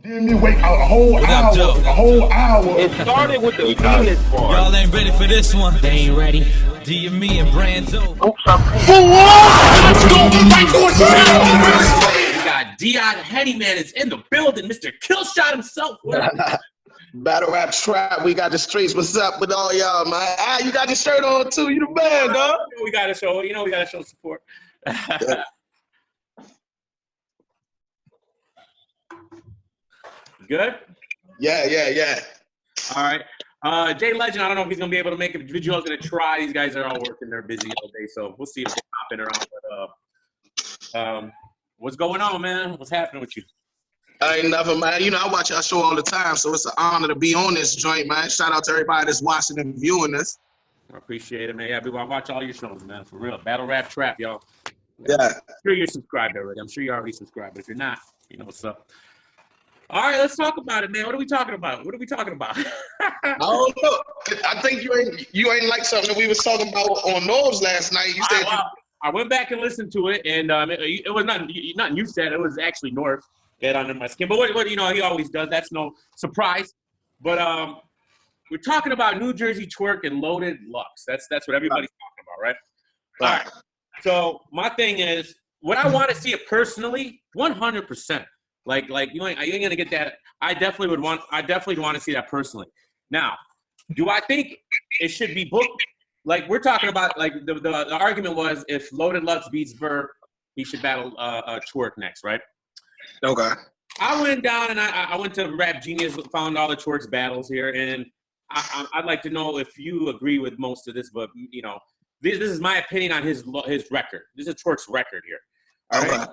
Then me wait a whole hour. It started with the penis part. Y'all ain't ready for this one. They ain't ready. DME and Brands over. Oops, I'm Let's go right to it. We got Dion Hennyman is in the building. Mr. Killshot himself. Battle rap trap. We got the streets. What's up with all y'all, man? Ah, you got your shirt on too. You the man, dog. We gotta show. We gotta show support. Good? Yeah. All right. Jay Legend, I don't know if he's going to be able to make a video. I was going to try. These guys are all working. They're busy all day, so we'll see if they're popping around. But what's going on, man? What's happening with you? Ain't nothing, man. You know, I watch y'all show all the time, so it's an honor to be on this joint, man. Shout out to everybody that's watching and viewing this. I appreciate it, man. Yeah, I watch all your shows, man, for real. Battle Rap Trap, y'all. Yeah. I'm sure you're subscribed already. I'm sure you're already subscribed, but if you're not, you know what's up. All right, let's talk about it, man. What are we talking about? I don't know. I think you ain't like something that we was talking about on Norbs last night. You said I went back and listened to it, and it was nothing you said. It was actually Norb get under my skin. But what you know, he always does. That's no surprise. But we're talking about New Jersey Twork and Loaded Lux. That's what everybody's talking about, right? All right. So my thing is, what I want to see it personally, 100%. Like you ain't gonna get that. I definitely want to see that personally. Now, do I think it should be booked? Like we're talking about, like the argument was if Loaded Lux beats Verb, he should battle Twork next, right? okay. I went down and I went to Rap Genius, found all the Twork's battles here, and I'd like to know if you agree with most of this, but you know, this is my opinion on his record. This is Twork's record here. All right.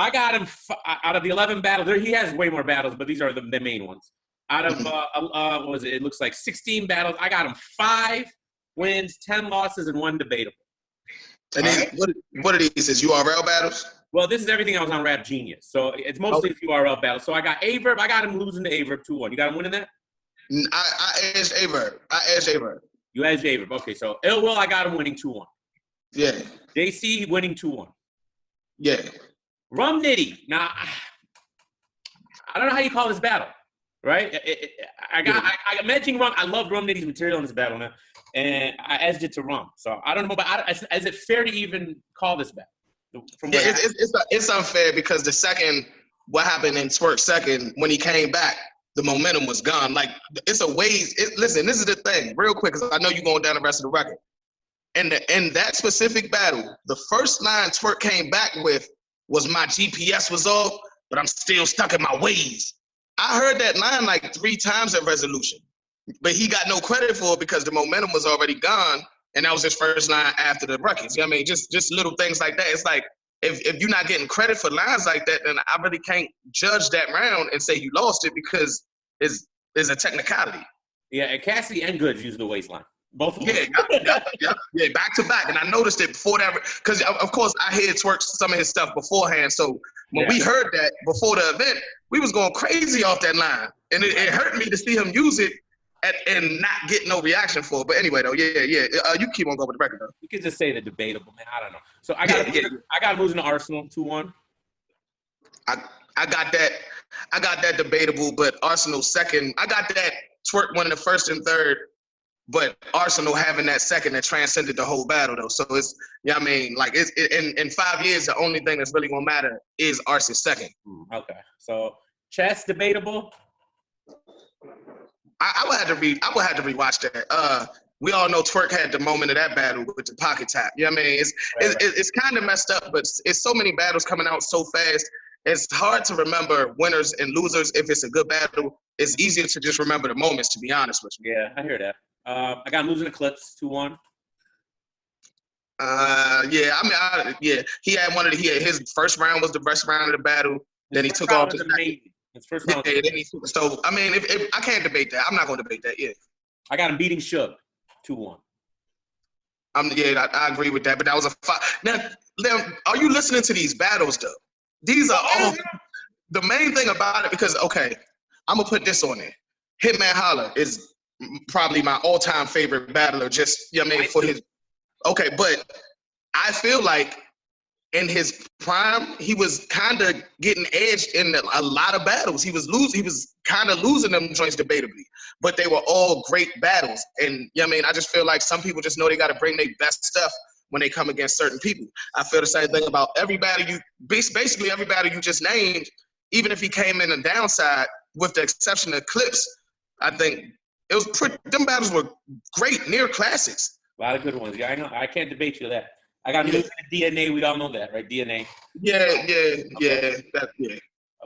I got him out of the 11 battles. He has way more battles, but these are the main ones. Out of what was it? It looks like 16 battles. I got him 5 wins, 10 losses, and 1 debatable. And then what are these? Is URL battles? Well, this is everything I was on Rap Genius, so it's mostly URL battles. So I got Averb. I got him losing to Averb 2-1. You got him winning that? I edged Averb. You edged Averb. Okay, so Ill Will, I got him winning 2-1. Yeah. JC winning 2-1. Yeah. Rum Nitty. Now, I don't know how you call this battle, right? I mentioned Rum. I love Rum Nitty's material in this battle now, and I edged it to Rum. So I don't know, but is it fair to even call this battle? It's unfair because what happened in Twork's second, when he came back, the momentum was gone. Like, it's a ways. Listen, this is the thing, real quick, because I know you're going down the rest of the record. And in that specific battle, the first line Twork came back with was my GPS was off, but I'm still stuck in my ways. I heard that line like 3 times at Resolution, but he got no credit for it because the momentum was already gone, and that was his first line after the records. You know what I mean? Just little things like that. It's like, if you're not getting credit for lines like that, then I really can't judge that round and say you lost it because it's a technicality. Yeah, and Cassidy and Goodz use the waistline. Both of them. Yeah, back to back. And I noticed it before that, because of course I heard Twork some of his stuff beforehand. So when we heard that before the event, we was going crazy off that line. And it hurt me to see him use it and not get no reaction for it. But anyway, though, you keep on going with the record, though. You could just say the debatable, man. I don't know. So I got him losing to Arsenal 2-1. I got that debatable, but Arsenal second. I got that Twork winning the first and third. But Arsenal having that second that transcended the whole battle, though. So it's, I mean, like, in 5 years, the only thing that's really gonna matter is Arsenal's second. Okay. So chess debatable. I would have to rewatch that. We all know Twork had the moment of that battle with the pocket tap. You know what I mean? It's kind of messed up, but it's so many battles coming out so fast. It's hard to remember winners and losers if it's a good battle. It's easier to just remember the moments, to be honest with you. Yeah, I hear that. I got him losing to Clips 2-1. He had his first round was the best round of the battle. Then he took off. His first round. Yeah, then he took. So I mean, if I can't debate that, I'm not going to debate that. Yeah. I got him beating Suge 2-1. I agree with that. But that was a fight. Now, are you listening to these battles though? These are all the main thing about it because I'm gonna put this on there. Hitman Holla is probably my all-time favorite battler, just, you know what I mean, for his, but I feel like in his prime, he was kind of getting edged in a lot of battles. He was kind of losing them joints debatably, but they were all great battles. And I mean, I just feel like some people just know they got to bring their best stuff when they come against certain people. I feel the same thing about basically every battle you just named. Even if he came in a downside, with the exception of Clips, I think it was them battles were great, near classics. A lot of good ones. Yeah, I know. I can't debate you that. I got losing to DNA. We all know that, right? DNA. Yeah.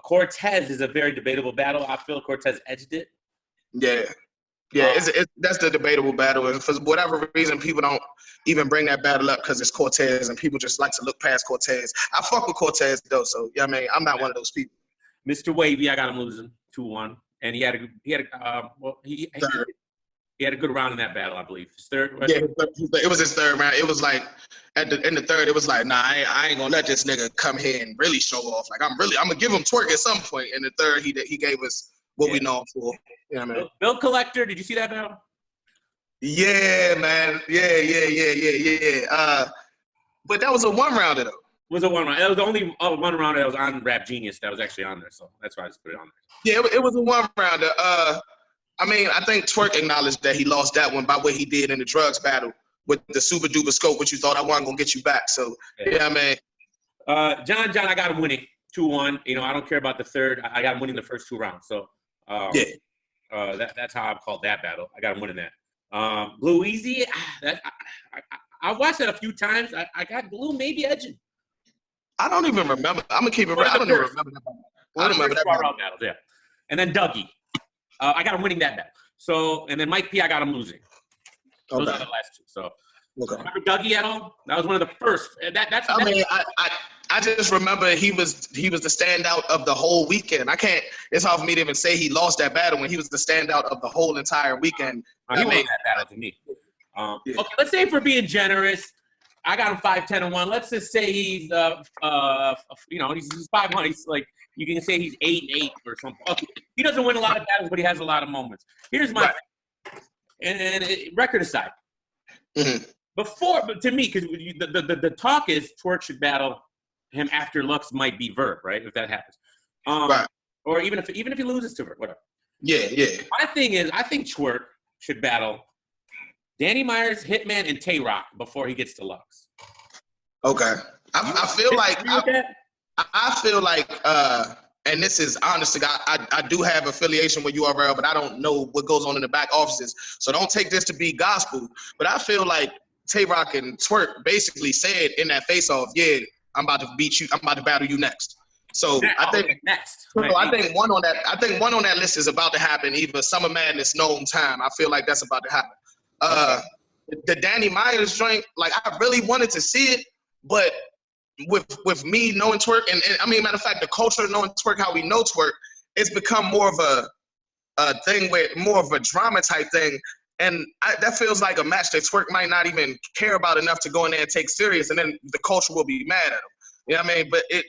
Cortez is a very debatable battle. I feel Cortez edged it. Yeah. That's the debatable battle. And for whatever reason, people don't even bring that battle up because it's Cortez, and people just like to look past Cortez. I fuck with Cortez though, so I mean, I'm not one of those people. Mr. Wavy, I got him losing 2-1, and he had a good round in that battle, I believe. His third. Right? Yeah, it was his third round. It was like in the third, it was like, nah, I ain't gonna let this nigga come here and really show off. Like I'm gonna give him Twork at some point. In the third, he gave us what we know him for. You know what I mean? Bill Collector, did you see that battle? Yeah, man. Yeah. But that was a one rounder though. Was a one round. It was the only one round that was on Rap Genius that was actually on there, so that's why I just put it on there. Yeah, it was a one rounder. I mean, I think Twork acknowledged that he lost that one by what he did in the drugs battle with the super duper scope, which you thought I wasn't gonna get you back. So yeah, man. John, I got him winning 2-1. You know, I don't care about the third. I got him winning the first 2 rounds. So that's how I've called that battle. I got him winning that. Blue Easy, I watched that a few times. I got Blue maybe edging. I don't even remember. I'm gonna keep it real. I don't even remember that battle. I don't remember that battle. Yeah. And then Dougie. I got him winning that battle. So, and then Mike P, I got him losing. Those are the last 2. So, remember Dougie at all? That was one of the first. I just remember he was the standout of the whole weekend. It's hard for me to even say he lost that battle when he was the standout of the whole entire weekend. He won that battle to me. Okay, let's say for being generous, I got him 5-10-1. Let's just say he's he's 500. He's like, you can say he's 8-8 or something. Okay. He doesn't win a lot of battles, but he has a lot of moments. Here's my record aside. Mm-hmm. But to me, because the talk is Twork should battle him after Lux might be Verb, right? If that happens, right? Or even if he loses to Verb, whatever. Yeah. My thing is, I think Twork should battle Danny Myers, Hitman, and Twork before he gets to Lux. Okay, I feel like, and this is honest to God, I do have affiliation with URL, but I don't know what goes on in the back offices. So don't take this to be gospel. But I feel like Twork and Twork basically said in that face-off, yeah, I'm about to beat you. I'm about to battle you next. So I think next. I think one on that list is about to happen. Either Summer Madness, Gnome Time. I feel like that's about to happen. The Danny Myers joint, like I really wanted to see it, but with me knowing Twork, and I mean, matter of fact, the culture of knowing Twork, how we know Twork, it's become more of a thing where more of a drama type thing. And that feels like a match that Twork might not even care about enough to go in there and take serious, and then the culture will be mad at him. You know what I mean? But it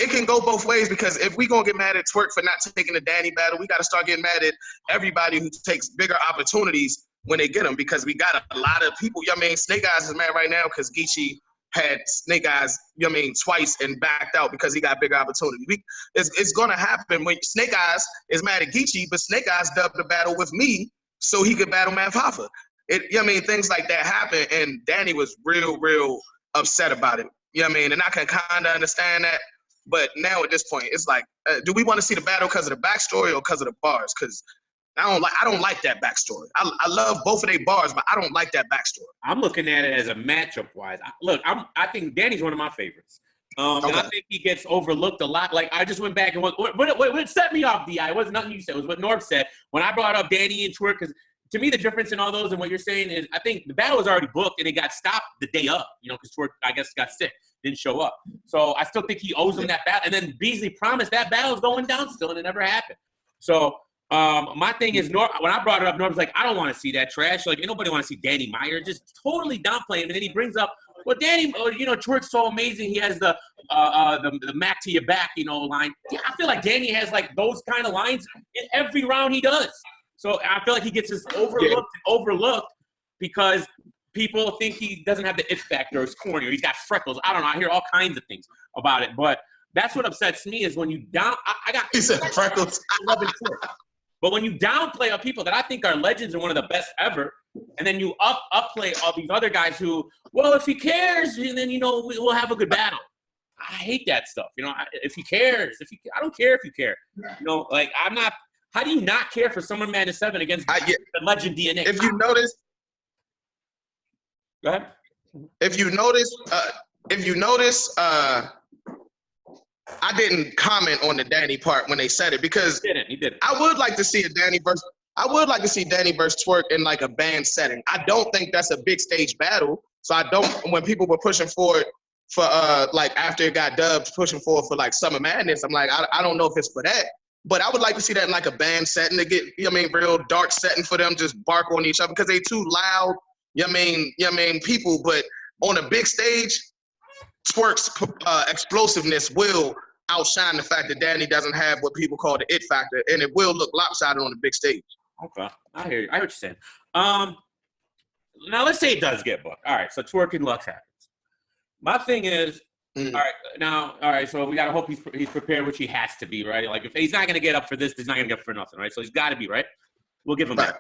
can go both ways, because if we gonna get mad at Twork for not taking the Danny battle, we got to start getting mad at everybody who takes bigger opportunities when they get them, because we got a lot of people. You know what I mean? Snake Eyes is mad right now because Geechee had Snake Eyes, you know what I mean, twice and backed out because he got bigger opportunity. It's going to happen when Snake Eyes is mad at Geechee, but Snake Eyes dubbed the battle with me so he could battle Math Hoffa. You know what I mean? Things like that happen, and Danny was real upset about it. You know what I mean? And I can kind of understand that, but now at this point, it's like, do we want to see the battle because of the backstory or because of the bars? Because I don't like that backstory. I love both of their bars, but I don't like that backstory. I'm looking at it as a matchup wise. I think Danny's one of my favorites. And I think he gets overlooked a lot. Like, I just went back and what set me off, D.I., it wasn't nothing you said. It was what Norb said. When I brought up Danny and Twork, because to me, the difference in all those and what you're saying is I think the battle was already booked and it got stopped the day up, because Twork, I guess, got sick, didn't show up. So I still think he owes him that battle. And then Beasley promised that battle's going down still, and it never happened. So my thing is, when I brought it up, Norb was like, I don't want to see that trash. Like, ain't nobody want to see Danny Meyer. Just totally downplaying him. And then he brings up, well, Danny, Twork's so amazing. He has the Mac to your back, line. Yeah, I feel like Danny has like those kind of lines in every round he does. So I feel like he gets overlooked because people think he doesn't have the it factor, or he's corny, or he's got freckles. I don't know. I hear all kinds of things about it, but that's what upsets me is when you I got. He said freckles. But when you downplay people that I think are legends and one of the best ever, and then you upplay all these other guys who, well, if he cares, then we'll have a good battle. I hate that stuff. If he cares, I don't care if you care. Like I'm not. How do you not care for Summer Madness 7 against the legend DNA? If you notice, go ahead. If you notice, I didn't comment on the Danny part when they said it because He didn't. I would like to see Danny versus Twork in like a band setting. I don't think that's a big stage battle. So I don't. When people were pushing for it for like after it got dubbed, pushing for like Summer Madness, I'm like I don't know if it's for that. But I would like to see that in like a band setting to get real dark setting for them, just bark on each other because they too loud. People. But on a big stage, Twork's explosiveness will outshine the fact that Danny doesn't have what people call the it factor, and it will look lopsided on the big stage. Okay, I hear you. I hear what you're saying. Now let's say it does get booked. All right, so Twork and Lux happens. My thing is, all right. So we gotta hope he's prepared, which he has to be, right? Like if he's not gonna get up for this, he's not gonna get up for nothing, right? So he's got to be, right? We'll give him that.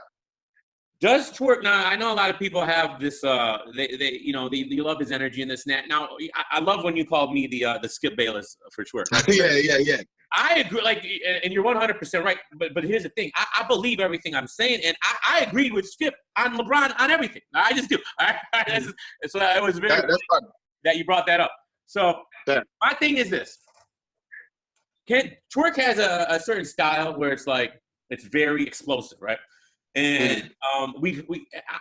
Does Twork now? I know a lot of people have this. They love his energy and this and that. Now, I love when you called me the Skip Bayless for Twork. Right? yeah. I agree. Like, and you're 100% right. But here's the thing. I believe everything I'm saying, and I agreed with Skip on LeBron on everything. I just do. All right? So it was very good that you brought that up. So my thing is this: Twork has a certain style where it's like it's very explosive, right? And I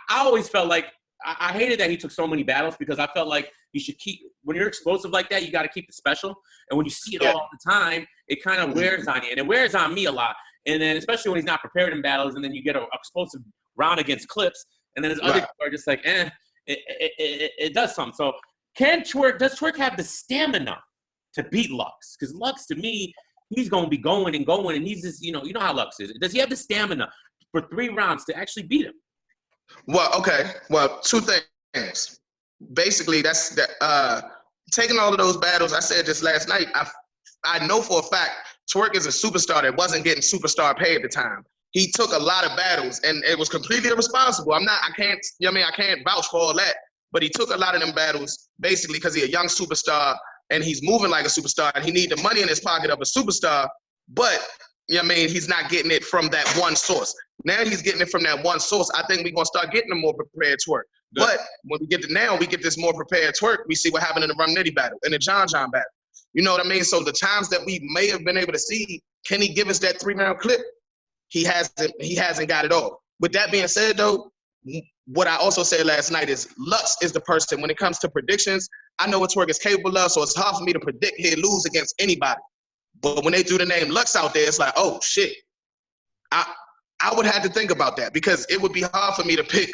always felt like I hated that he took so many battles because I felt like you should keep when you're explosive like that, you got to keep it special. And when you see it all the time, it kind of wears on you, and it wears on me a lot. And then especially when he's not prepared in battles, and then you get an explosive round against Clips, and then his other people are just like, it does something. So does Twork have the stamina to beat Lux? Because Lux to me, he's gonna be going and going, and he's just you know how Lux is. Does he have the stamina for 3 rounds to actually beat him? Well, okay. Well, 2 things. Basically, that's taking all of those battles. I said this last night. I know for a fact Twork is a superstar that wasn't getting superstar pay at the time. He took a lot of battles, and it was completely irresponsible. I can't vouch for all that. But he took a lot of them battles basically because he's a young superstar and he's moving like a superstar, and he needs the money in his pocket of a superstar. But he's not getting it from that one source. Now he's getting it from that one source. I think we're going to start getting a more prepared Twork. Good. But when we get this more prepared Twork, we see what happened in the Rum Nitty battle, in the John battle. You know what I mean? So the times that we may have been able to see, can he give us that 3-round clip? He hasn't got it all. With that being said, though, what I also said last night is Lux is the person, when it comes to predictions, I know what Twork is capable of, so it's hard for me to predict he'll lose against anybody. But when they threw the name Lux out there, it's like, oh, shit. I would have to think about that because it would be hard for me to pick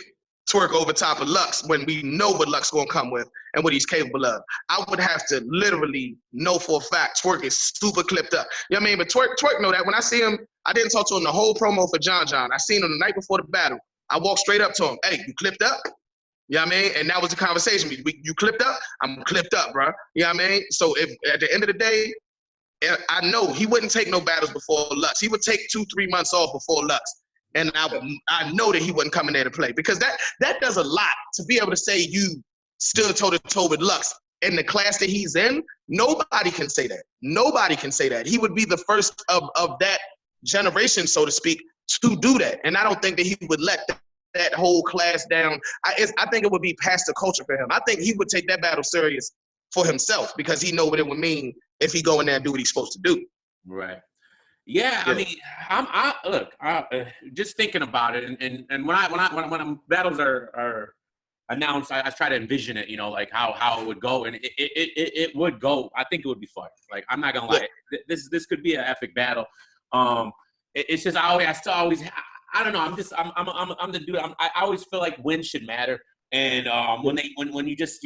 Twork over top of Lux when we know what Lux going to come with and what he's capable of. I would have to literally know for a fact Twork is super clipped up. You know what I mean? But Twork know that. When I see him, I didn't talk to him the whole promo for John. I seen him the night before the battle. I walked straight up to him. Hey, you clipped up? You know what I mean? And that was the conversation. You clipped up? I'm clipped up, bro. You know what I mean? So if at the end of the day, I know he wouldn't take no battles before Lux. He would take 2-3 months off before Lux. And I know that he wasn't coming there to play because that does a lot to be able to say you stood toe-to-toe with Lux. In the class that he's in, nobody can say that. Nobody can say that. He would be the first of that generation, so to speak, to do that. And I don't think that he would let that whole class down. I think it would be past the culture for him. I think he would take that battle serious for himself because he know what it would mean if he go in there and do what he's supposed to do. Right. Yeah. I mean, I'm just thinking about it, and when battles are announced, I try to envision it, like how it would go, and it would go. I think it would be fun. Like I'm not gonna lie, this could be an epic battle. It's just I don't know. I'm the dude. I always feel like wins should matter, and when you just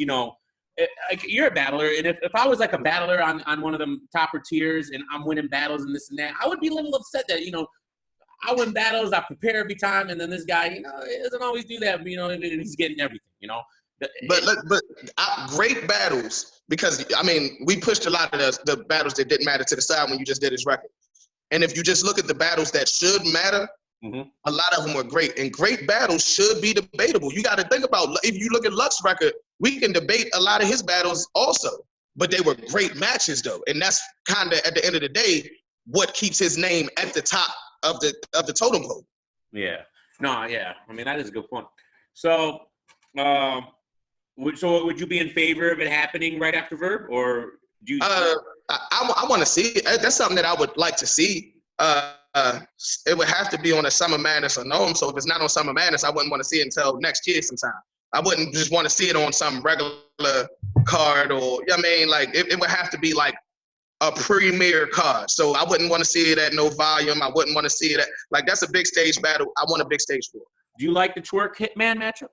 like you're a battler, and if I was like a battler on one of them topper tiers and I'm winning battles and this and that, I would be a little upset that, I win battles, I prepare every time, and then this guy, he doesn't always do that, but, he's getting everything. But great battles, because I mean, we pushed a lot of the battles that didn't matter to the side when you just did his record. And if you just look at the battles that should matter, a lot of them were great. And great battles should be debatable. You got to think about, if you look at Lux's record, we can debate a lot of his battles also. But they were great matches though. And that's kind of, at the end of the day, what keeps his name at the top of the totem pole. Yeah. No, yeah. I mean, that is a good point. So, would you be in favor of it happening right after Verb, or do you? I want to see it. That's something that I would like to see. It would have to be on a Summer Madness or Gnome. So if it's not on Summer Madness, I wouldn't want to see it until next year sometime. I wouldn't just want to see it on some regular card, or I mean, like it would have to be like a premier card. So I wouldn't want to see it at no volume. I wouldn't want to see it at, like, that's a big stage battle. I want a big stage for it. Do you like the Twork Hitman matchup?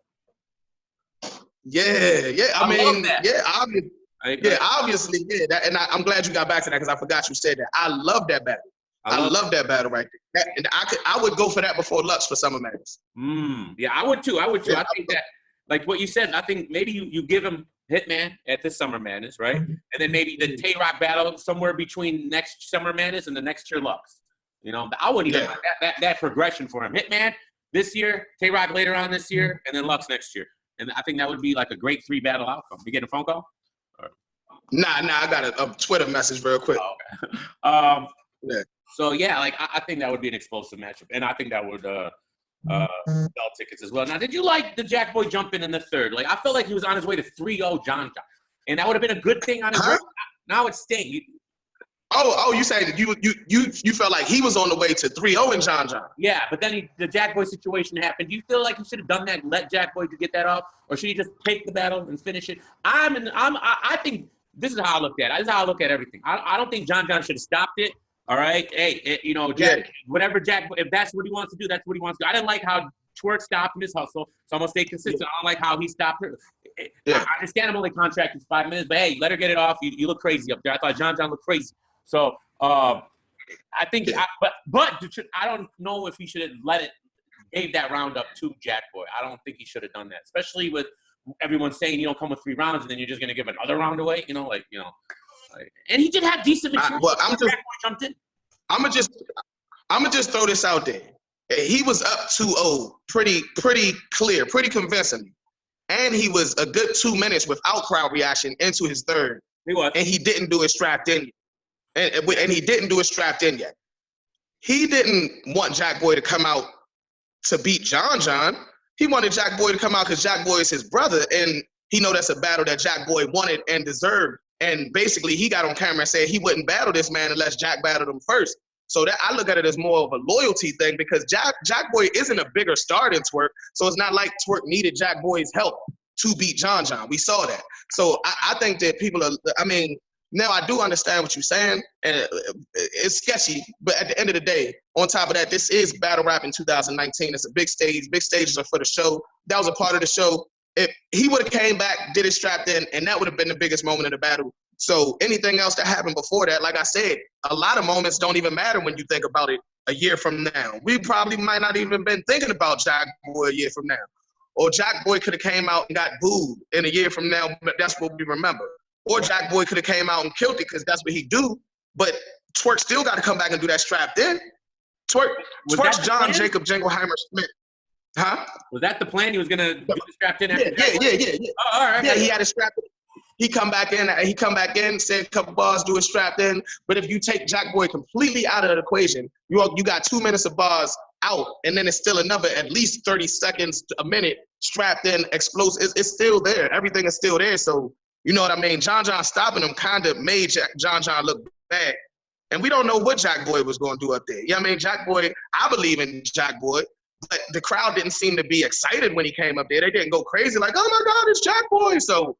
Yeah. I mean, yeah, obviously, yeah. And I'm glad you got back to that, because I forgot you said that. I love that battle. I love that battle right there. And I would go for that before Lux for Summer Madness. Yeah, I would too. Yeah, I think that, like what you said, I think maybe you give him Hitman at this Summer Madness, right? And then maybe the Tay-Rock battle somewhere between next Summer Madness and the next year Lux. I wouldn't even like that progression for him. Hitman this year, Tay-Rock later on this year, and then Lux next year. And I think that would be like a great 3-battle outcome. You getting a phone call? Or? Nah, I got a Twitter message real quick. Oh, okay. Yeah. So, yeah, like, I think that would be an explosive matchup. And I think that would sell tickets as well. Now, did you like the Jack Boy jump in the third? Like, I felt like he was on his way to 3-0 John. And that would have been a good thing on his way. Now it's staying. You say that you felt like he was on the way to 3-0 in John. Yeah, but then the Jack Boy situation happened. Do you feel like he should have done that and let Jack Boy to get that off? Or should he just take the battle and finish it? I think this is how I looked at it. This is how I look at everything. I don't think John should have stopped it. All right? Hey, Jack, whatever Jack, if that's what he wants to do, that's what he wants to do. I didn't like how Twork stopped him his hustle, so I'm going to stay consistent. I don't like how he stopped her. I understand him only contracted 5 minutes, but hey, let her get it off. You look crazy up there. I thought John looked crazy. So I think, but I don't know if he should have gave that round up to Jack Boy. I don't think he should have done that, especially with everyone saying you don't come with 3 rounds and then you're just going to give another round away. And he did have decent material. Jack Boy jumped in. I'm gonna just throw this out there. He was up 2-0 pretty clear, pretty convincingly. And he was a good 2 minutes without crowd reaction into his third. He was. And he didn't do it strapped in. And he didn't do it strapped in yet. He didn't want Jack Boy to come out to beat John. He wanted Jack Boy to come out because Jack Boy is his brother, and he know that's a battle that Jack Boy wanted and deserved. And basically, he got on camera and said he wouldn't battle this man unless Jack battled him first. So that I look at it as more of a loyalty thing, because Jack Boy isn't a bigger star than Twork. So it's not like Twork needed Jack Boy's help to beat John. We saw that. So I think that people are, now I do understand what you're saying, and it's sketchy, but at the end of the day, on top of that, this is battle rap in 2019. It's a big stage. Big stages are for the show. That was a part of the show. If he would have came back, did it strapped in, and that would have been the biggest moment of the battle. So anything else that happened before that, like I said, a lot of moments don't even matter when you think about it a year from now. We probably might not even been thinking about Jack Boy a year from now. Or Jack Boy could have came out and got booed in a year from now, but that's what we remember. Or Jack Boy could have came out and killed it because that's what he do. But Twork still got to come back and do that strapped in. Twork's John Jacob Jingleheimer Smith. Huh? Was that the plan? He was gonna do the strapped in? Yeah. Oh, all right. Yeah, he had it strapped in. He come back in, said a couple bars, do it strapped in. But if you take Jack Boy completely out of the equation, you got 2 minutes of bars out, and then it's still another at least 30 seconds, a minute strapped in, explosive. It's still there. Everything is still there. So you know what I mean? John stopping him kind of made John look bad. And we don't know what Jack Boy was going to do up there. Jack Boy, I believe in Jack Boy. But the crowd didn't seem to be excited when he came up there. They didn't go crazy like, oh, my God, it's Jack Boy. So,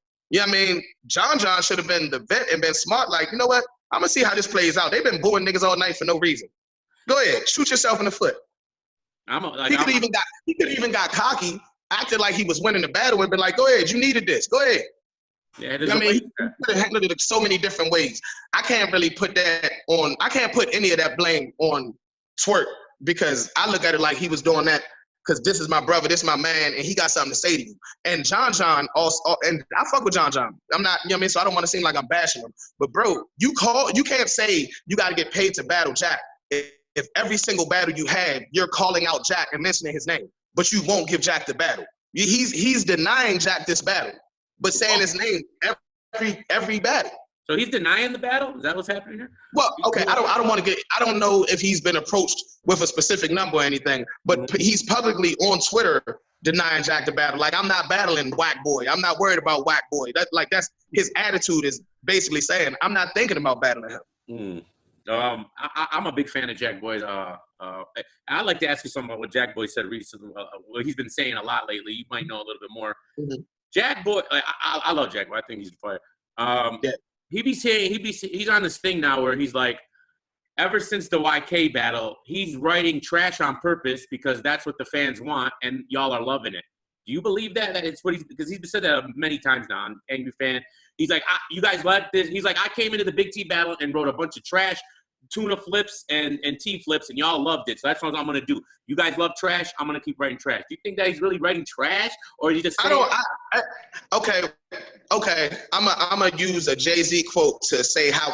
John should have been the vet and been smart. Like, you know what? I'm going to see how this plays out. They've been booing niggas all night for no reason. Go ahead. Shoot yourself in the foot. He could have even got cocky, acted like he was winning the battle and been like, go ahead. You needed this. Go ahead. Yeah, he could have handled it so many different ways. I can't really put any of that blame on Twork, because I look at it like he was doing that because this is my brother, this is my man, and he got something to say to you. And John also, and I fuck with John. I'm not, you know what I mean? So I don't want to seem like I'm bashing him. But bro, you can't say you got to get paid to battle Jack if every single battle you have, you're calling out Jack and mentioning his name, but you won't give Jack the battle. He's denying Jack this battle, but saying his name every battle. So he's denying the battle? Is that what's happening here? Well, okay, I don't know if he's been approached with a specific number or anything, but he's publicly on Twitter denying Jack the battle. Like, I'm not battling Whack Boy. I'm not worried about Whack Boy. That's his attitude is basically saying, I'm not thinking about battling him. I'm a big fan of Jack Boy's. I'd like to ask you something about what Jack Boy said recently. What he's been saying a lot lately. You might know a little bit more. Mm-hmm. Jack Boy, I love Jack Boy. I think he's a player. Yeah. He's on this thing now where he's like, ever since the YK battle, he's writing trash on purpose because that's what the fans want, and y'all are loving it. Do you believe that? It's what because he's said that many times now. I'm an angry fan. He's like, you guys like this? He's like, I came into the Big T battle and wrote a bunch of trash, tuna flips and T flips, and y'all loved it. So that's what I'm gonna do. You guys love trash. I'm gonna keep writing trash. Do you think that he's really writing trash, or is he just saying? Okay. I'm gonna use a Jay-Z quote to say how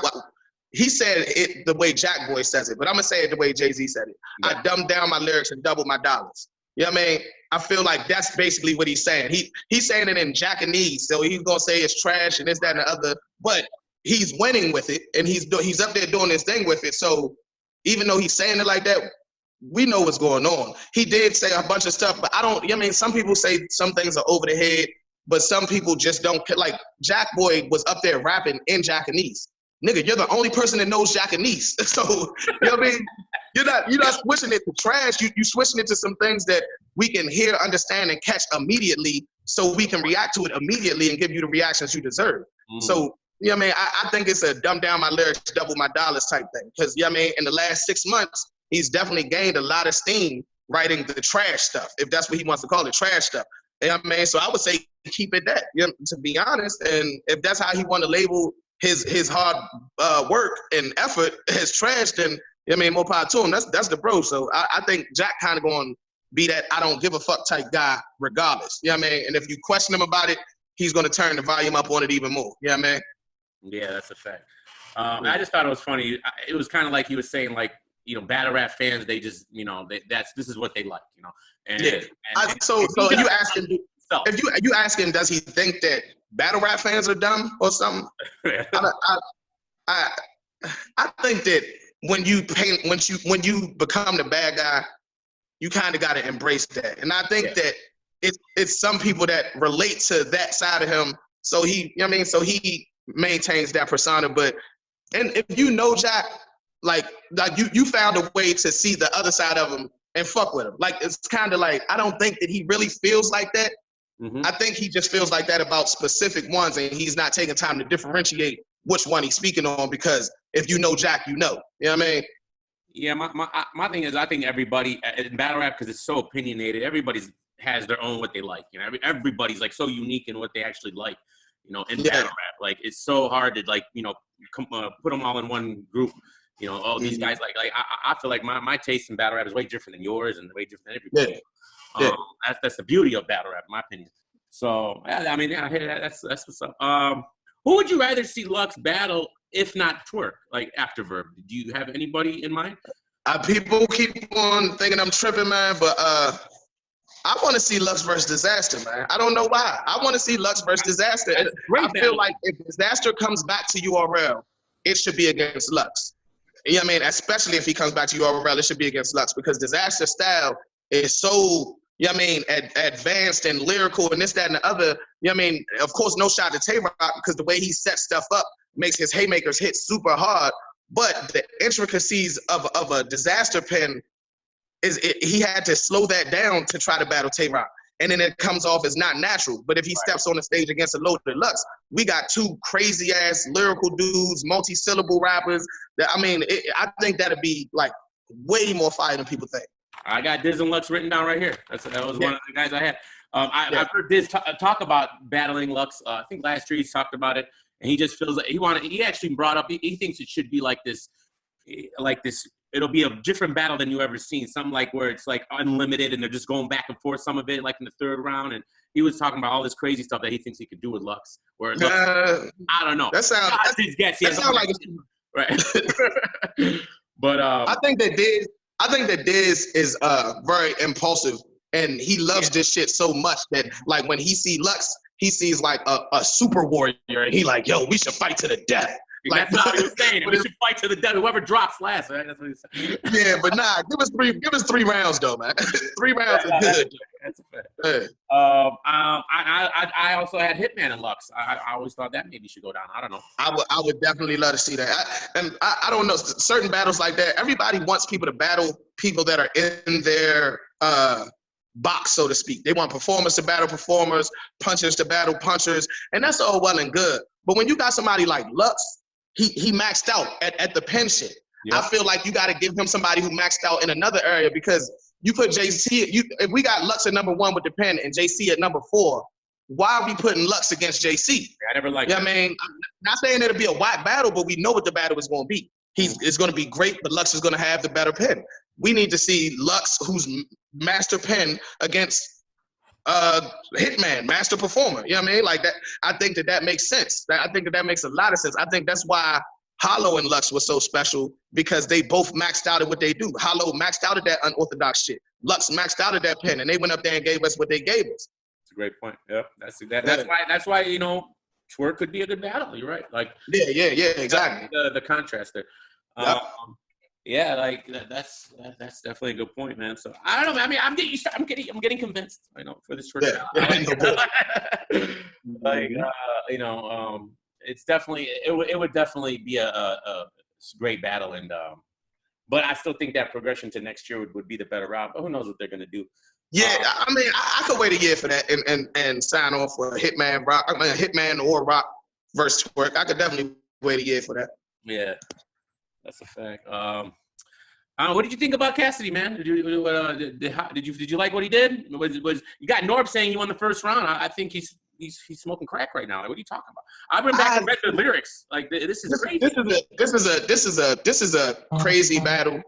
he said it the way Jack Boy says it, but I'm gonna say it the way Jay-Z said it. Yeah. I dumbed down my lyrics and doubled my dollars. You know what I mean? I feel like that's basically what he's saying. He's saying it in Japanese, so he's gonna say it's trash and this, that, and the other. But he's winning with it, and he's up there doing his thing with it. So even though he's saying it like that, we know what's going on. He did say a bunch of stuff, but I don't. You know what I mean, some people say some things are over the head, but some people just don't. Like Jack Boy was up there rapping in Japanese. Nigga, you're the only person that knows Japanese. So, you know what I mean? You're not switching it to trash. You switching it to some things that we can hear, understand, and catch immediately so we can react to it immediately and give you the reactions you deserve. So, you know what I mean? I think it's a dumb down my lyrics, double my dollars type thing. Because, you know what I mean? In the last 6 months, he's definitely gained a lot of steam writing the trash stuff, if that's what he wants to call it, trash stuff. You know what I mean? So I would say keep it that, you know, to be honest. And if that's how he want to label his hard work and effort as trash, then, I mean, more power to him. That's the bro. So I think Jack kind of going to be that I don't give a fuck type guy regardless. You know what I mean? And if you question him about it, he's going to turn the volume up on it even more. You know what I mean? Yeah, that's a fact. I just thought it was funny. It was kind of like he was saying, like, you know, battle rap fans, they just, you know, this is what they like, you know. And, yeah. So if you ask him, if you ask him, does he think that battle rap fans are dumb or something? I think that when you become the bad guy, you kind of got to embrace that. And I think that it's some people that relate to that side of him. So he, you know what I mean? So he maintains that persona. But, and if you know Jack, like you found a way to see the other side of him and fuck with him. Like, it's kind of like, I don't think that he really feels like that. Mm-hmm. I think he just feels like that about specific ones, and he's not taking time to differentiate which one he's speaking on, because if you know Jack, you know. You know what I mean? Yeah, my thing is, I think everybody in battle rap, because it's so opinionated, everybody has their own what they like. You know, everybody's like so unique in what they actually like. You know, in battle rap, like it's so hard to like, you know, put them all in one group. You know, all these guys like I feel like my taste in battle rap is way different than yours and way different than everybody. Yeah. That's the beauty of battle rap, in my opinion. So I mean, yeah, that's what's up. Who would you rather see Lux battle if not Twork? Like after Verb, do you have anybody in mind? People keep on thinking I'm tripping, man, but I want to see Lux versus Disaster, man. I don't know why. I want to see Lux versus Disaster. I feel like if Disaster comes back to URL, it should be against Lux. You know what I mean? Especially if he comes back to URL, it should be against Lux, because Disaster style is so, you know what I mean, advanced and lyrical and this, that, and the other. You know what I mean? Of course, no shot to Tay-Rock, because the way he sets stuff up makes his haymakers hit super hard. But the intricacies of a Disaster pen, he had to slow that down to try to battle Tay-Rock. And then it comes off as not natural. But if he steps on the stage against a loaded Lux, we got two crazy-ass lyrical dudes, multi-syllable rappers. I think that'd be, like, way more fire than people think. I got Diz and Lux written down right here. That was one of the guys I had. I've heard Diz talk about battling Lux. I think last year he's talked about it, and he just feels like he actually brought up. He thinks it should be like this it'll be a different battle than you ever seen. Some like where it's like unlimited and they're just going back and forth. Some of it like in the third round, and he was talking about all this crazy stuff that he thinks he could do with Lux. Where Lux, I don't know. That sounds like right. But I think that Diz is very impulsive, and he loves this shit so much that like when he see Lux, he sees like a super warrior, and he like, yo, we should fight to the death. Like, that's what he was saying. We should fight to the death. Whoever drops last, right? That's what he said. Yeah, but nah, give us 3 rounds though, man. 3 rounds is good. That's a fact. Yeah. I also had Hitman and Lux. I always thought that maybe should go down. I don't know. I would definitely love to see that. I don't know, certain battles like that. Everybody wants people to battle people that are in their box, so to speak. They want performers to battle performers, punchers to battle punchers, and that's all well and good. But when you got somebody like Lux, he maxed out at the pen shit. Yep. I feel like you got to give him somebody who maxed out in another area, because you put JC, if we got Lux at number 1 with the pen and JC at number 4, why are we putting Lux against JC? I never liked I mean, I'm not saying it'll be a whack battle, but we know what the battle is going to be. It's going to be great, but Lux is going to have the better pen. We need to see Lux, who's master pen, against Hitman, master performer. You know what I mean? Like that. I think that makes sense. I think that makes a lot of sense. I think that's why Hollow and Lux was so special, because they both maxed out at what they do. Hollow maxed out at that unorthodox shit. Lux maxed out at that pen, and they went up there and gave us what they gave us. That's a great point. Yep. That's why Twork could be a good battle. You're right. Like yeah, exactly. The contrast there. Yep. Yeah, like that's definitely a good point, man. So I don't know. I mean, I'm getting convinced. I know for this short. It's definitely it would definitely be a great battle, and but I still think that progression to next year would be the better route. But who knows what they're gonna do? Yeah, I mean, I could wait a year for that and sign off for Hitman or Rock versus Twork. I could definitely wait a year for that. Yeah, that's a fact. What did you think about Cassidy, man? Did you like what he did? Was you got Norb saying he won the first round? I think he's smoking crack right now. Like, what are you talking about? I went back and read the lyrics. Like, this is crazy. This is a crazy battle,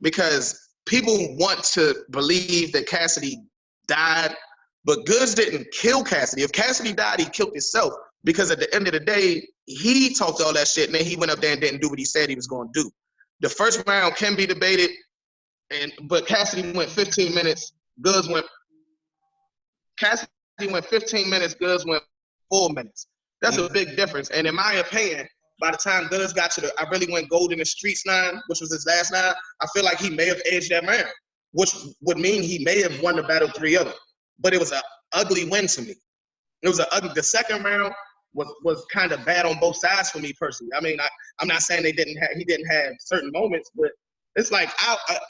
because people want to believe that Cassidy died, but Goodz didn't kill Cassidy. If Cassidy died, he killed himself, because at the end of the day, he talked all that shit, and then he went up there and didn't do what he said he was going to do. The first round can be debated, but Cassidy went 15 minutes. Cassidy went 15 minutes. Goodz went 4 minutes. That's a big difference. And in my opinion, by the time Goodz got to I really went gold in the streets 9, which was his last 9, I feel like he may have edged that round, which would mean he may have won the battle 3 of them. But it was an ugly win to me. It was the second round was kind of bad on both sides for me personally. I mean, I'm not saying he didn't have certain moments, but it's like,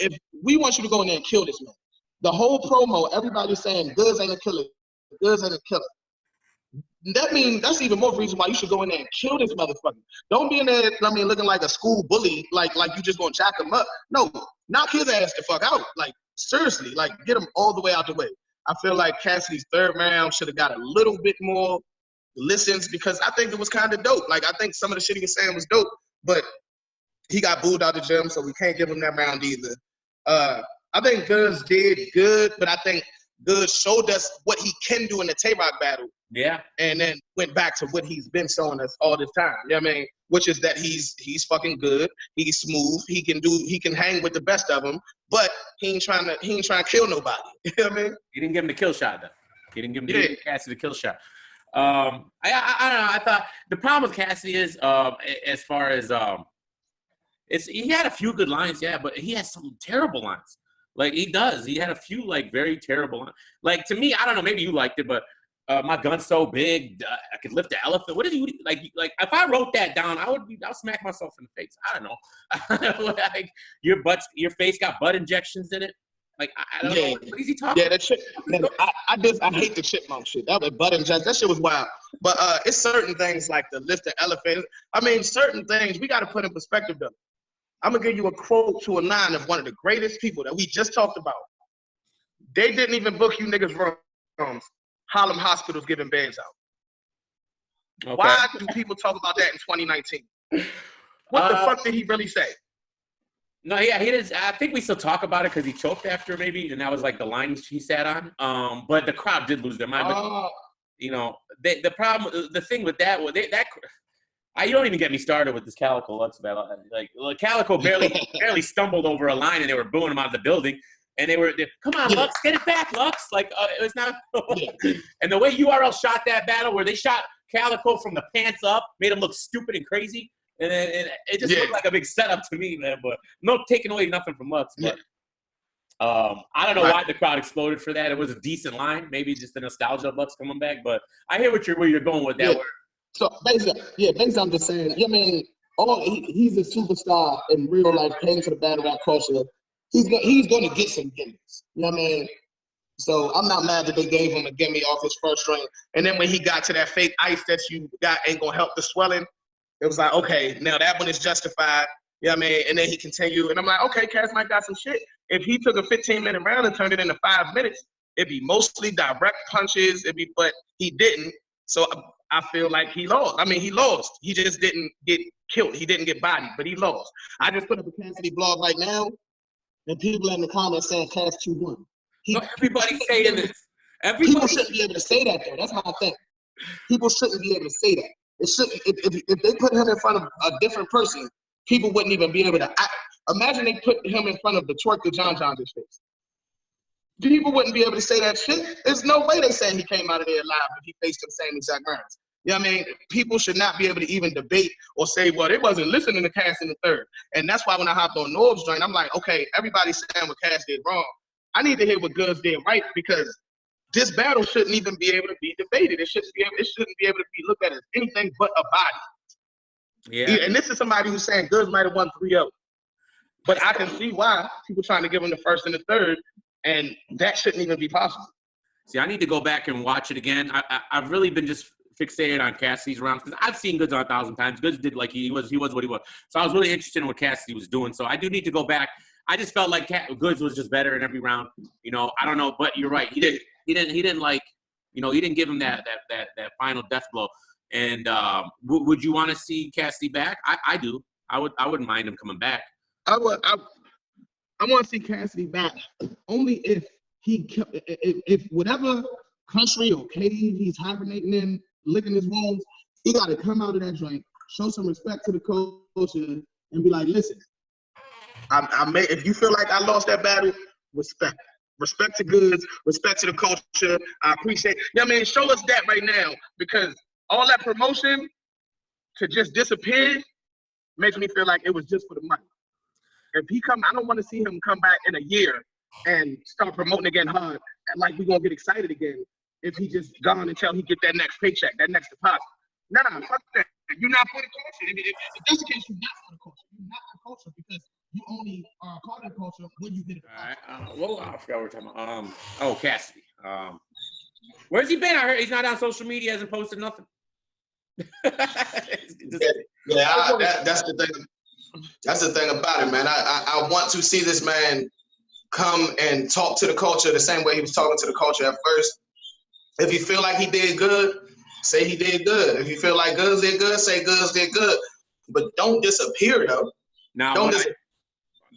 if we want you to go in there and kill this man, the whole promo, everybody's saying Goodz ain't a killer. Goodz ain't a killer. That means that's even more reason why you should go in there and kill this motherfucker. Don't be in there, looking like a school bully, like you just gonna jack him up. No, knock his ass the fuck out. Like, seriously, like, get him all the way out the way. I feel like Cassidy's third round should have got a little bit more listens, because I think it was kind of dope. Like, I think some of the shit he was saying was dope, but he got booed out the gym, so we can't give him that round either. I think Goodz did good, but I think Goodz showed us what he can do in the Tay-Rock battle. Yeah. And then went back to what he's been showing us all this time. You know what I mean? Which is that he's fucking good. He's smooth. He can hang with the best of them, but he ain't trying to kill nobody. You know what I mean? He didn't give him the kill shot though. He didn't give him Cassidy the kill shot. I don't know. I thought the problem with Cassidy is as far as he had a few good lines, yeah, but he has some terrible lines. Like, he does. He had a few like very terrible lines. Like, to me, I don't know. Maybe you liked it, but my gun's so big, I could lift the elephant. What did you like? If I wrote that down, I'll smack myself in the face. I don't know. Like, your face got butt injections in it. Like, I don't know. What is he talking? Yeah, that shit. Man, I hate the chipmunk shit. That was butt injections. That shit was wild. But it's certain things like the lift the elephant. I mean, certain things we got to put in perspective though. I'm gonna give you a quote to a line of one of the greatest people that we just talked about. They didn't even book you niggas rooms. Harlem hospitals giving beds out. Okay. Why do people talk about that in 2019? What the fuck did he really say? No, yeah, he did. I think we still talk about it because he choked after maybe, and that was like the line he sat on. But the crowd did lose their mind. But, you know, the problem, the thing with that was you don't even get me started with this Calico Lux battle. Like Calico barely stumbled over a line, and they were booing him out of the building. And they come on, Lux, get it back, Lux. Like it was not. And the way URL shot that battle, where they shot Calico from the pants up, made him look stupid and crazy. And it just looked like a big setup to me, man. But no taking away nothing from Lux. But I don't know why the crowd exploded for that. It was a decent line. Maybe just the nostalgia of Lux coming back. But I hear where you're going with that. Yeah. So basically, I'm just saying, he's a superstar in real life, came to the battle rap culture. He's going to get some gimmicks. You know what I mean? So I'm not mad that they gave him a gimme off his first ring. And then when he got to that fake ice that you got ain't going to help the swelling, it was like, okay, now that one is justified. You know what I mean? And then he continued. And I'm like, okay, Cass might got some shit. If he took a 15-minute round and turned it into 5 minutes, it'd be mostly direct punches. But he didn't. So I feel like he lost. I mean, he lost. He just didn't get killed. He didn't get bodied, but he lost. I just put up a Cassidy blog right now, and people in the comments saying Cass 2-1. Everybody's saying this. People shouldn't be able to say that, though. That's my thing. People shouldn't be able to say that. It shouldn't. If they put him in front of a different person, people wouldn't even be able to. Imagine they put him in front of the Twork, the John face. People wouldn't be able to say that shit. There's no way they say he came out of there alive if he faced the same exact rounds. You know what I mean? People should not be able to even debate or say, well, they wasn't listening to Cass in the third. And that's why when I hopped on Norb's joint, I'm like, okay, everybody's saying what Cass did wrong. I need to hear what Goodz did right, because this battle shouldn't even be able to be debated. It shouldn't be able to be looked at as anything but a body. Yeah. And this is somebody who's saying Goodz might have won 3-0. But I can see why people trying to give him the first and the third, and that shouldn't even be possible. See, I need to go back and watch it again. I've really been just fixated on Cassidy's rounds because I've seen Goodz on 1,000 times. Goodz did like he was what he was. So I was really interested in what Cassidy was doing. So I do need to go back. I just felt like Goodz was just better in every round. You know, I don't know, but you're right. He didn't like, you know, he didn't give him that final death blow. And would you want to see Cassidy back? I do. I wouldn't mind him coming back. I want to see Cassidy back only if if whatever country or cave he's hibernating in, licking his wounds, he got to come out of that joint, show some respect to the culture, and be like, listen, if you feel like I lost that battle, respect. Respect to Goodz, respect to the culture. I appreciate. You know what I mean? Show us that right now, because all that promotion to just disappear makes me feel like it was just for the money. If he come, I don't want to see him come back in a year and start promoting again hard, and like we're gonna get excited again if he just gone until he get that next paycheck, that next deposit. Nah, fuck that. You're not for the culture. If that's the case, you're not for the culture. You're not for culture because you only are a part of the culture when you get it. All right. Well, I forgot what we're talking about. Cassidy. Where's he been? I heard he's not on social media. Hasn't posted nothing. That's the thing. That's the thing about it, man. I want to see this man come and talk to the culture the same way he was talking to the culture at first. If you feel like he did good, say he did good. If you feel like Goodz did good, say Goodz did good. But don't disappear, though. Now,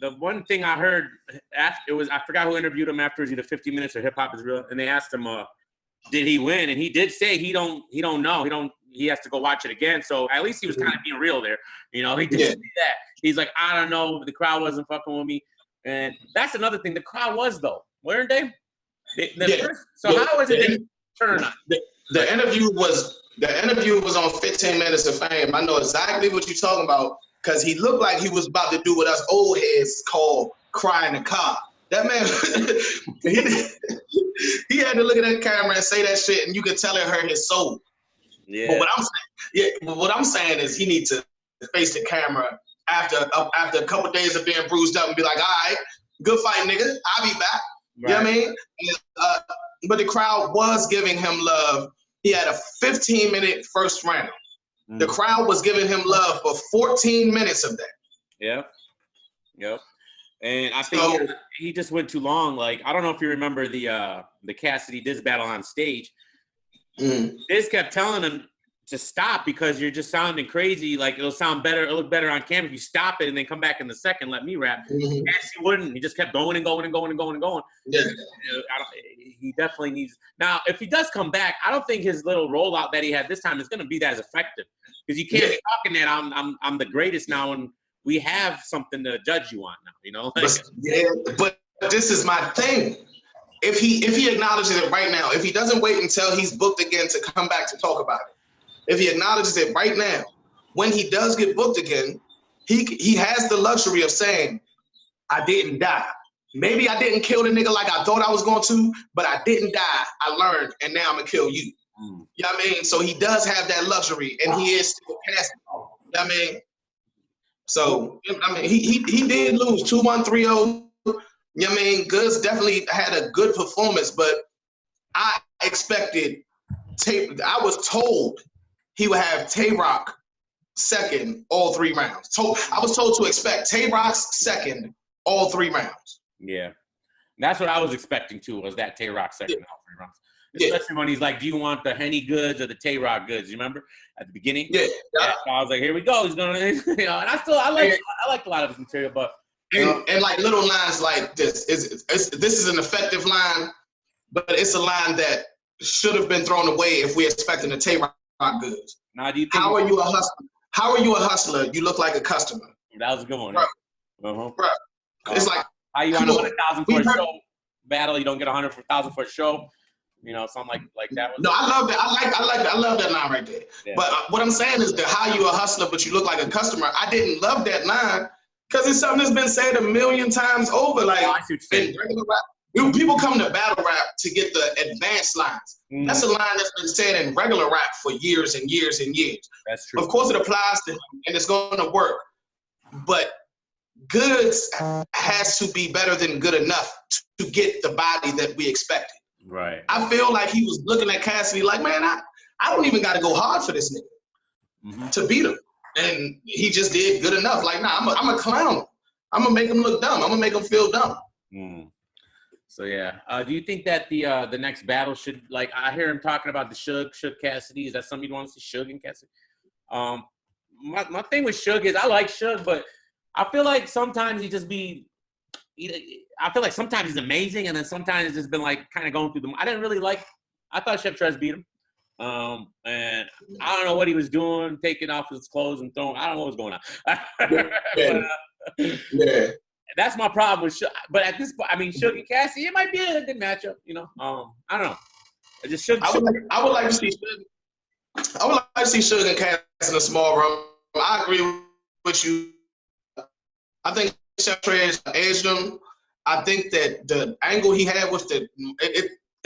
the one thing I heard after I forgot who interviewed him after, it was either 50 Minutes or Hip Hop Is Real, and they asked him, did he win? And he did say he don't know. He has to go watch it again. So at least he was kind of being real there. You know, he did say that. He's like, I don't know, the crowd wasn't fucking with me. And that's another thing. The crowd was, though, weren't they? How is it they turn on? The interview was on 15 Minutes of Fame. I know exactly what you're talking about, because he looked like he was about to do what us old heads call cry in the car. That man, he had to look at that camera and say that shit, and you could tell it hurt his soul. Yeah. But what I'm saying is he needs to face the camera after a couple of days of being bruised up and be like, all right, good fight, nigga. I'll be back. Right. You know what I mean? But the crowd was giving him love. He had a 15-minute first round. The crowd was giving him love for 14 minutes of that. Yep. And I think he just went too long. Like, I don't know if you remember the Cassidy Diz battle on stage. Diz kept telling him stop because you're just sounding crazy. Like it'll sound better, it'll look better on camera if you stop it and then come back in the second, let me rap. Mhm. Yes, he wouldn't. He just kept going and going and going and going and going. Yeah. He definitely needs. Now, if he does come back, I don't think his little rollout that he had this time is going to be that as effective because you can't be talking that I'm the greatest now and we have something to judge you on now. You know. But this is my thing. If he acknowledges it right now, if he doesn't wait until he's booked again to come back to talk about it, if he acknowledges it right now, when he does get booked again, he has the luxury of saying, I didn't die. Maybe I didn't kill the nigga like I thought I was going to, but I didn't die. I learned, and now I'm going to kill you. You know what I mean? So he does have that luxury, and he is still Cassidy. You know what I mean? So, I mean, he did lose 2-1-3-0. You know what I mean? Goodz definitely had a good performance, but I expected I was told he would have Tay-Rock second all 3 rounds. I was told to expect Tay-Rock's second all 3 rounds. Yeah. That's what I was expecting too, was that Tay-Rock second all 3 rounds. Especially when he's like, do you want the Henny Goodz or the Tay-Rock Goodz? You remember at the beginning? Yeah. So I was like, here we go. He's gonna, you know, and I like a lot of his material, but and like little lines like this is an effective line, but it's a line that should have been thrown away if we're expecting a Tay-Rock Goodz. Now, do you think How are you a hustler? How are you a hustler? You look like a customer. That was a good one. Bro. Uh-huh. Bro. It's like, how you on 100,000 for a show battle? You don't get 100,000 for a show. You know, something like that. No, I love that. I love that line right there. Yeah. But what I'm saying is that how you a hustler, but you look like a customer. I didn't love that line because it's something that's been said a million times over. Like in regular rap, people come to battle rap to get the advanced lines. That's a line that's been said in regular rap for years and years and years. That's true. Of course, it applies to him, and it's going to work. But Goodz has to be better than good enough to get the body that we expected. Right. I feel like he was looking at Cassidy like, man, I don't even got to go hard for this nigga to beat him. And he just did good enough. Like, nah, I'm a clown him. I'm going to make him look dumb. I'm going to make him feel dumb. So, yeah. Do you think that the next battle should, like, I hear him talking about the Suge Cassidy. Is that something you'd want to see, Suge and Cassidy? My thing with Suge is I like Suge, but I feel like sometimes I feel like sometimes he's amazing, and then sometimes it's just been like kind of going through them. I thought Chef Trez beat him. And I don't know what he was doing, taking off his clothes and throwing. I don't know what was going on. Yeah. That's my problem with Suge. But at this point, I mean, Suge and Cassie, it might be a good matchup, you know. I don't know. I just Suge. I would like to see Suge. I would like to see Suge and Cassie in a small room. I agree with you. I think Chef Trez edged him. I think that the angle he had with it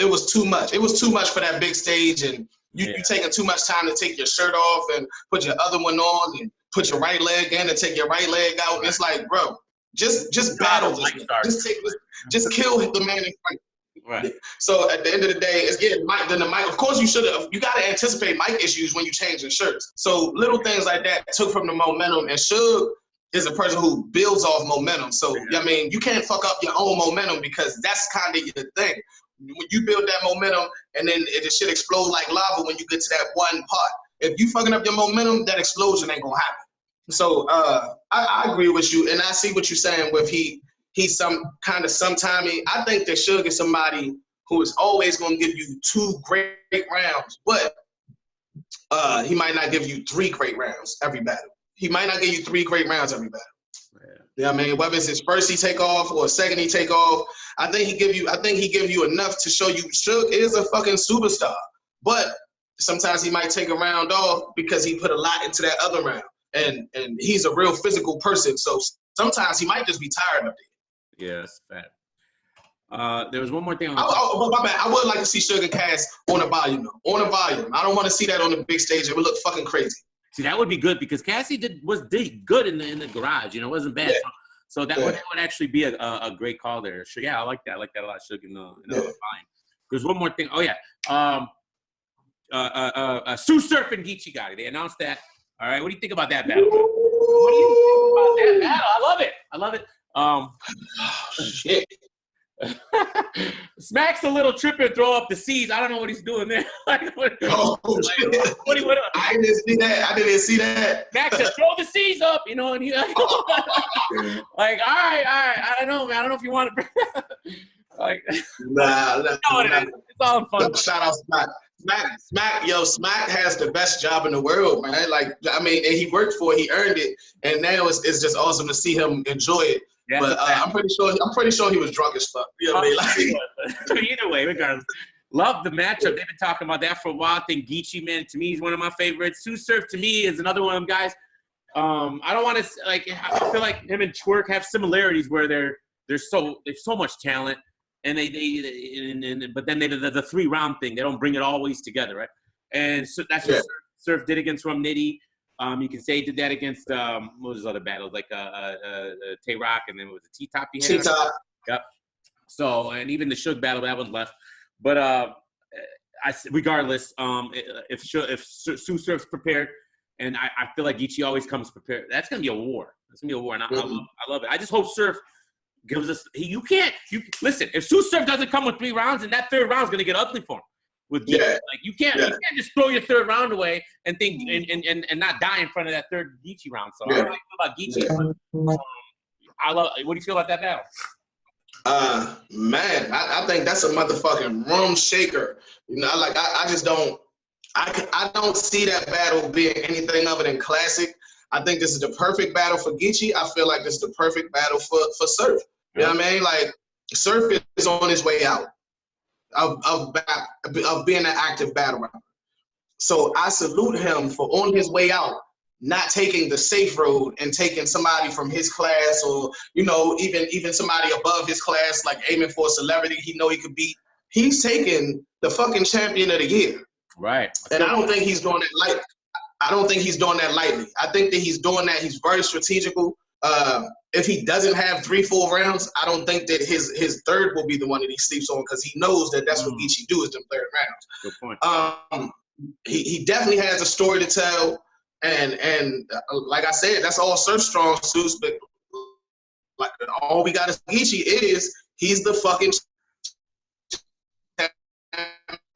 was too much. It was too much for that big stage, and you taking too much time to take your shirt off and put your other one on and put your right leg in and take your right leg out. And it's like, bro, just battle this. Just kill the man in front. Right. So at the end of the day, it's getting Mike. Then the Mike. Of course, you got to anticipate Mike issues when you changing shirts. So little things like that took from the momentum, and Suge is a person who builds off momentum. So, I mean, you can't fuck up your own momentum because that's kind of your thing. When you build that momentum and then it shit explode like lava when you get to that one part. If you fucking up your momentum, that explosion ain't gonna happen. So I agree with you, and I see what you're saying with he's some kind of sometimey. I think that Suge is somebody who is always gonna give you 2 great rounds, but he might not give you 3 great rounds every battle. He might not give you 3 great rounds every battle. Yeah, I mean, whether it's his first he take off or second he take off, I think he give you enough to show you Suge is a fucking superstar. But sometimes he might take a round off because he put a lot into that other round, and he's a real physical person. So sometimes he might just be tired of it. Yeah, that's bad. There was one more thing. My bad. I would like to see Suge and Cass on a volume. I don't want to see that on the big stage. It would look fucking crazy. See, that would be good because Cassie did good in the garage. You know, it wasn't bad. Yeah. So that would actually be a great call there. So, yeah, I like that. I like that a lot. Suge in the volume. There's one more thing. Oh yeah, Sue Surf and Geechee Gotti. They announced that. All right, what do you think about that battle? What do you think about that battle? I love it. Shit. Smack's a little tripper, throw up the C's. I don't know what he's doing there. Like, what shit. I didn't see that. Smack said, throw the C's up, you know, and he like, all right, I don't know, man. I don't know if you want to like Nah. it's all in fun. Shout out Smack. Smack has the best job in the world, man. Like, I mean, and he worked for it, he earned it, and now it's just awesome to see him enjoy it. Yeah, but I'm pretty sure he was drunk as fuck. You know what I mean? Like, either way, regardless. Love the matchup. They've been talking about that for a while. I think Geechee, man, to me, he's one of my favorites. Tsu Surf, to me, is another one of them guys. I don't want to, like, I feel like him and Twork have similarities where they've so much talent, and but then the 3-round thing, they don't bring it always together, right? And so that's what Surf did against Rum Nitty. You can say he did that against what was his other battles, like Tay-Rock, and then it was a T-Top he had. T-Top. Yep. So, and even the Suge battle, that one's left. But regardless, if Tsu Surf's prepared, and I feel like Geechee always comes prepared, that's gonna be a war. That's gonna be a war, and I love it. I just hope Surf gives us. Listen. If Tsu Surf doesn't come with 3 rounds, and that 3rd round is gonna get ugly for him. With Geechee. Like you can't just throw your 3rd round away and think and not die in front of that 3rd Geechee round. So I don't know about Geechee, but I love. What do you feel about that battle? Man, I think that's a motherfucking room shaker. You know, like I just don't. I don't see that battle being anything other than classic. I think this is the perfect battle for Geechee. I feel like this is the perfect battle for Surf. You know what I mean? Like Surf is on his way out of being an active battle rapper. So I salute him for on his way out, not taking the safe road and taking somebody from his class, or, you know, even somebody above his class, like aiming for a celebrity he know he could beat. He's taking the fucking champion of the year. Right. And I don't think he's doing that lightly. I think that he's doing that. He's very strategical. If he doesn't have 3 full rounds, I don't think that his 3rd will be the one that he sleeps on, because he knows that that's what Geechee do is them 3rd rounds. Good point. He definitely has a story to tell, and like I said, that's all Surf strong suits. But like all we got is Geechee is he's the fucking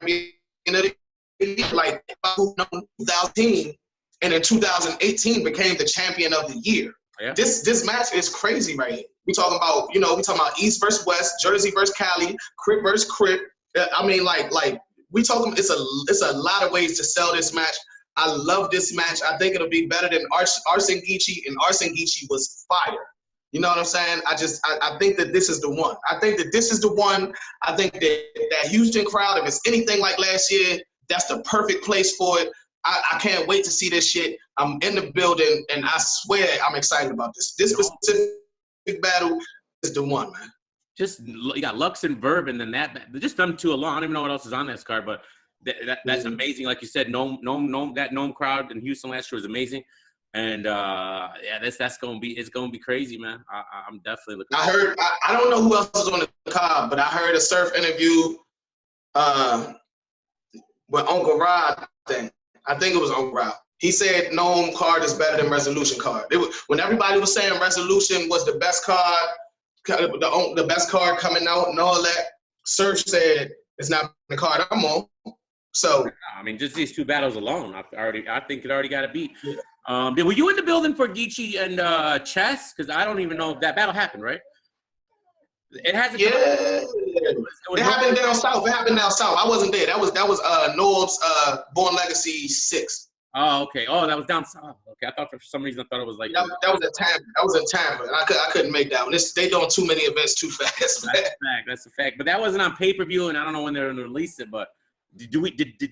champion of the year. Like 2018, and in 2018 became the champion of the year. Yeah. This match is crazy right here. We talking about East versus West, Jersey versus Cali, Crip versus Crip. I mean, like we talking. It's a lot of ways to sell this match. I love this match. I think it'll be better than Arson Geechee, and Arson Geechee was fire. You know what I'm saying? I think that this is the one. I think that Houston crowd, if it's anything like last year, that's the perfect place for it. I can't wait to see this shit. I'm in the building, and I swear I'm excited about this. This specific battle is the one, man. Just you got Lux and Verb, and then just them 2 alone. I don't even know what else is on this card, but that's amazing. Like you said, that Gnome crowd in Houston last year was amazing, and it's gonna be crazy, man. I'm definitely looking. I don't know who else is on the card, but I heard a Surf interview with Uncle Rod thing. I think it was Uncle Rod. He said Gnome card is better than Resolution card. When everybody was saying Resolution was the best card, the best card coming out and all that, Surf said it's not the card I'm on. So I mean, just these 2 battles alone, I think it already got a beat. Yeah. Were you in the building for Geechee and Chess? Because I don't even know if that battle happened, right? It hasn't. Yeah, it happened down south. I wasn't there. That was Norb's Born Legacy 6. Oh, okay. Oh, that was down south. Okay, I thought for some reason I thought it was like that was in Tampa. That was in Tampa, and I couldn't make that one. They doing too many events too fast. That's a fact. But that wasn't on pay-per-view, and I don't know when they're going to release it. But did it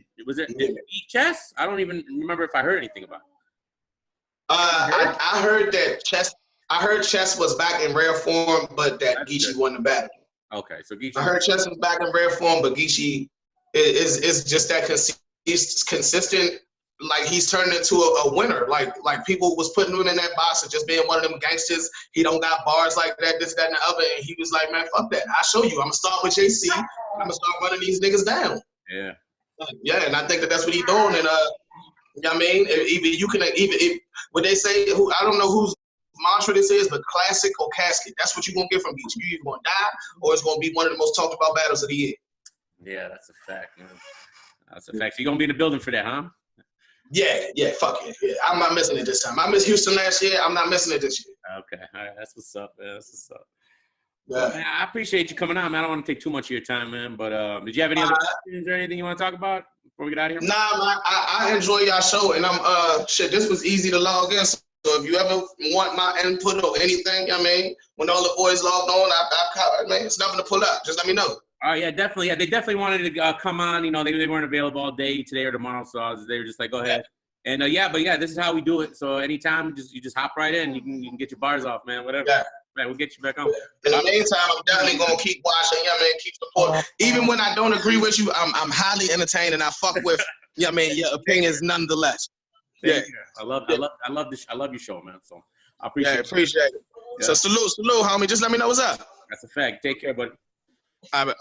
beat Chess? I don't even remember if I heard anything about it. I heard that Chess. I heard Chess was back in rare form, but that Geechee won the battle. Okay, so Geechee. I heard Chess was back in rare form, but Geechee is just that consistent. Like he's turned into a winner. Like people was putting him in that box of just being one of them gangsters. He don't got bars like that, this, that, and the other. And he was like, man, fuck that. I'll show you. I'm gonna start with JC. I'm gonna start running these niggas down. Yeah. Yeah, and I think that's what he's doing. And you know what I mean, even if what they say, I don't know mantra this is, but classic or casket. That's what you're gonna get from each. You're either gonna die or it's gonna be one of the most talked about battles of the year. Yeah, that's a fact, man. That's a fact. So you're gonna be in the building for that, huh? Yeah, fuck it. Yeah, I'm not missing it this time. I missed Houston last year. I'm not missing it this year. Okay, all right, that's what's up, man. That's what's up. Yeah. Well, man, I appreciate you coming on, man. I don't want to take too much of your time, man. But did you have any other questions or anything you want to talk about before we get out of here? Nah, man, I enjoy y'all show, and I'm shit. This was easy to log in. So if you ever want my input or anything, I mean, when all the boys logged on, I man, it's nothing to pull up. Just let me know. Oh yeah, definitely. Yeah, they definitely wanted to come on. You know, they weren't available all day today or tomorrow, so they were just like, go ahead. And this is how we do it. So anytime, you just hop right in. You can get your bars off, man. Whatever. Yeah. Man, we'll get you back on. In the meantime, I'm definitely gonna keep watching. You know what I mean, keep supporting. Even when I don't agree with you, I'm highly entertained and I fuck with. You know what I mean, your opinions nonetheless. Yeah. I love your show, man. So I appreciate it. Appreciate it. Yeah. So salute, homie. Just let me know what's up. That's a fact. Take care, buddy. All right.